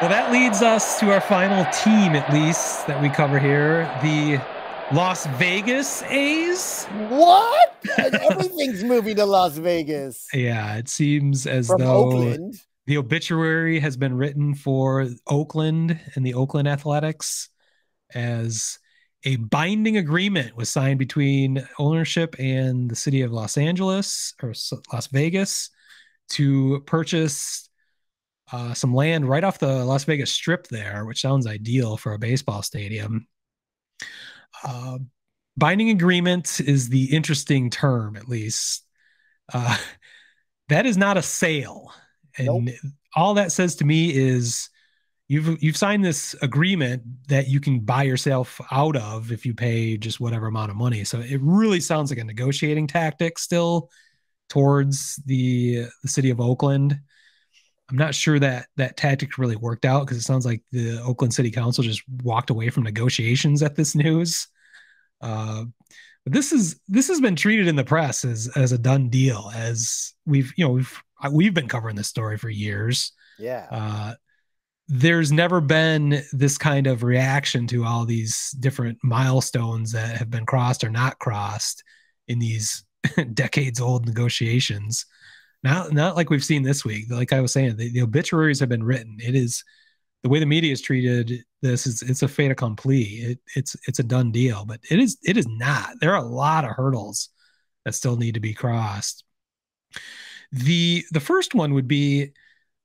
Well, that leads us to our final team, at least, that we cover here, the Las Vegas A's. What? Everything's moving to Las Vegas Yeah, it seems as from though Oakland. the obituary has been written for Oakland and the Oakland Athletics, as a binding agreement was signed between ownership and the city of Los Angeles or Las Vegas to purchase some land right off the Las Vegas Strip there, which sounds ideal for a baseball stadium. Uh, Binding agreement is the interesting term, at least. Uh, that is not a sale, Nope. and all that says to me is you've signed this agreement that you can buy yourself out of if you pay just whatever amount of money. So it really sounds like a negotiating tactic still towards the city of Oakland. I'm not sure that that tactic really worked out because it sounds like the Oakland City Council just walked away from negotiations at this news. Uh, but this has been treated in the press as a done deal, as we've been covering this story for years. Yeah. Uh, there's never been this kind of reaction to all these different milestones that have been crossed or not crossed in these decades old negotiations. Not like we've seen this week. Like I was saying, the obituaries have been written. It is the way the media has treated this is it's a fait accompli. It's a done deal, but it is not. There are a lot of hurdles that still need to be crossed. The first one would be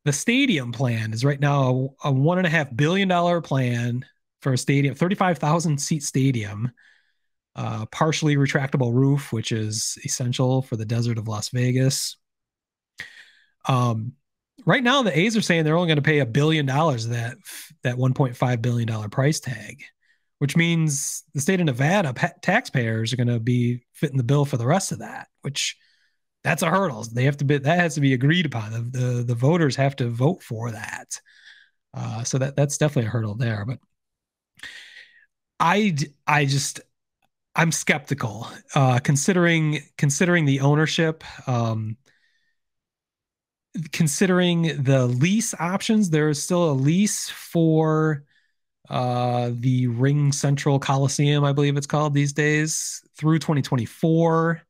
the stadium plan is right now a $1.5 billion plan for a stadium, 35,000 seat stadium, partially retractable roof, which is essential for the desert of Las Vegas. Um, right now, the A's are saying they're only going to pay $1 billion of that $1.5 billion price tag, which means the state of Nevada taxpayers are going to be fitting the bill for the rest of that. Which that's a hurdle. They have to be that has to be agreed upon. The voters have to vote for that. So that's definitely a hurdle there. But I I just I'm skeptical, considering the ownership. Considering the lease options, there is still a lease for the Ring Central Coliseum, I believe it's called these days, through 2024.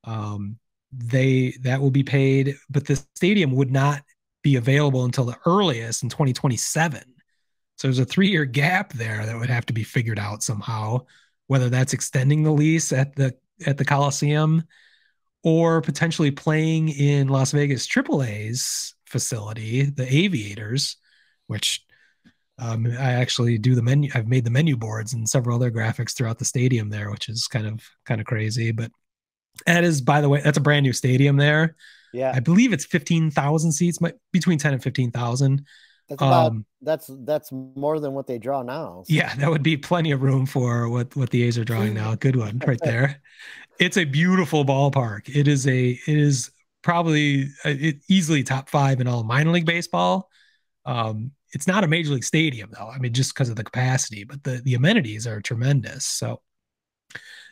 Um, they that will be paid, but the stadium would not be available until the earliest in 2027. So there's a 3 year gap there that would have to be figured out somehow, whether that's extending the lease at the Coliseum or potentially playing in Las Vegas AAA's facility, the Aviators, which I actually do the menu. I've made the menu boards and several other graphics throughout the stadium there, which is kind of crazy. But that is, by the way, that's a brand new stadium there. Yeah. I believe it's 15,000 seats, between 10 and 15,000. Um, That's more than what they draw now. So. yeah, that would be plenty of room for what the A's are drawing now. Good one right there. It's a beautiful ballpark. It is probably easily top five in all minor league baseball. It's not a major league stadium though. I mean, just because of the capacity, but the amenities are tremendous. So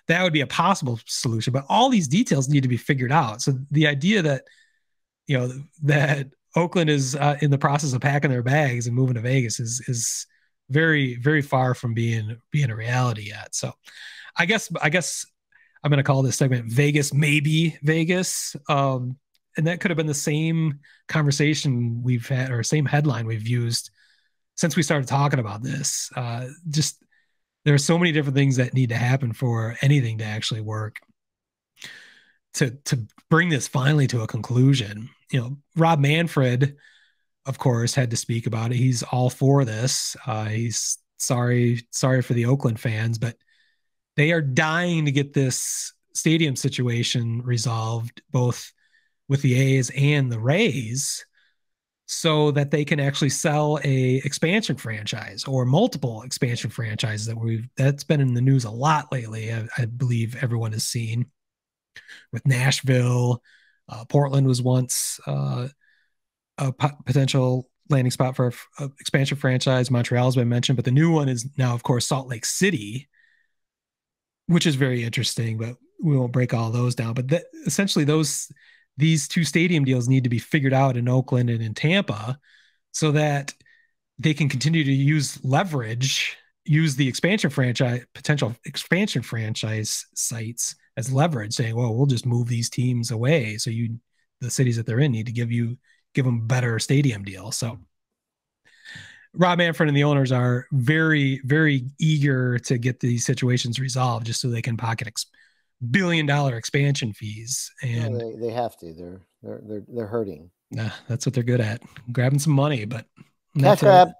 that would be a possible solution. But all these details need to be figured out. So the idea that that Oakland is in the process of packing their bags and moving to Vegas is very very far from being a reality yet. So I guess I'm going to call this segment Vegas maybe Vegas. And that could have been the same conversation we've had or same headline we've used since we started talking about this. Just there are so many different things that need to happen for anything to actually work to bring this finally to a conclusion. Rob Manfred, of course, had to speak about it. He's all for this. He's sorry for the Oakland fans, but they are dying to get this stadium situation resolved, both with the A's and the Rays, so that they can actually sell a expansion franchise or multiple expansion franchises that's been in the news a lot lately. I believe everyone has seen with Nashville. Portland was once a potential landing spot for an expansion franchise. Montreal's been mentioned, but the new one is now, of course, Salt Lake City, which is very interesting. But we won't break all those down. But essentially, these two stadium deals need to be figured out in Oakland and in Tampa, so that they can continue to use leverage, use the expansion franchise, potential expansion franchise sites as leverage, saying, well, we'll just move these teams away. So the cities that they're in need to give them better stadium deals. So Rob Manfred and the owners are very, very eager to get these situations resolved just so they can pocket billion-dollar expansion fees. And they have to. They're hurting. that's what they're good at, grabbing some money, but not Cash to, grab.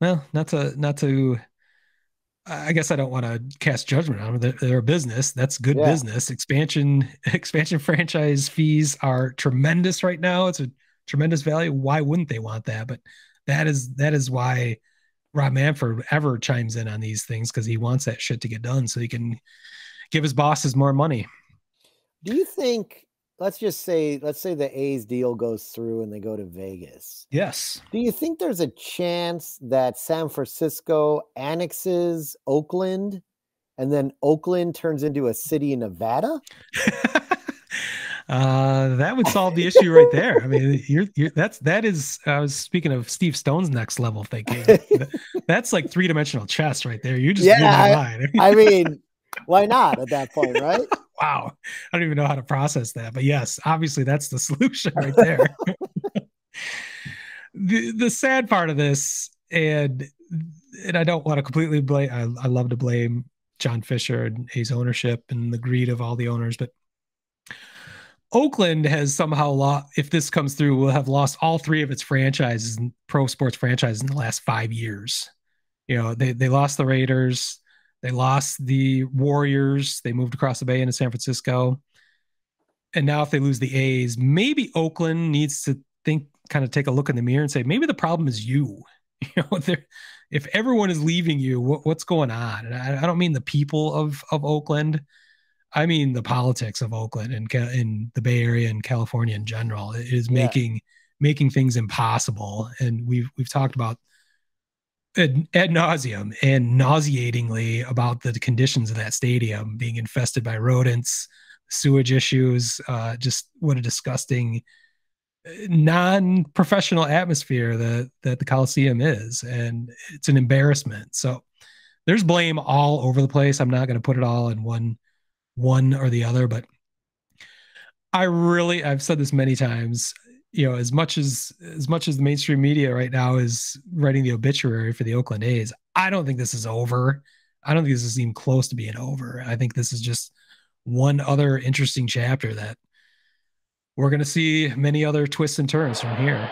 well, not to, I guess I don't want to cast judgment on them. They're a business. That's good Yeah. business. Expansion franchise fees are tremendous right now. It's a tremendous value. Why wouldn't they want that? But that is why Rob Manfred ever chimes in on these things, because he wants that shit to get done so he can give his bosses more money. Do you think, let's say the A's deal goes through and they go to Vegas. Yes. Do you think there's a chance that San Francisco annexes Oakland and then Oakland turns into a city in Nevada? That would solve the issue right there. I mean, that is. I was speaking of Steve Stone's next level thinking. That's like 3-dimensional chess right there. You just blew my mind. I mean, why not at that point, right? Wow, I don't even know how to process that, but yes, obviously that's the solution right there. The sad part of this, and I don't want to completely blame. I love to blame John Fisher and his ownership and the greed of all the owners, but Oakland has somehow lost, if this comes through, will have lost all 3 of its franchises, pro sports franchises, in the last 5 years. You know, they lost the Raiders, they lost the Warriors, they moved across the bay into San Francisco. And now if they lose the A's, maybe Oakland needs to kind of take a look in the mirror and say, maybe the problem is you. You know, if everyone is leaving you, what's going on? And I don't mean the people of Oakland. I mean the politics of Oakland and in the Bay Area and California in general. It is making things impossible, and we've talked about ad nauseum and nauseatingly about the conditions of that stadium being infested by rodents, sewage issues. Just what a disgusting, non-professional atmosphere that the Coliseum is, and it's an embarrassment. So there's blame all over the place. I'm not going to put it all in one or the other, but I've said this many times, you know, as much as the mainstream media right now is writing the obituary for the Oakland A's, I don't think this is over. I don't think this is even close to being over. I think this is just one other interesting chapter that we're going to see many other twists and turns from here.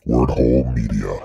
Word Hole Media.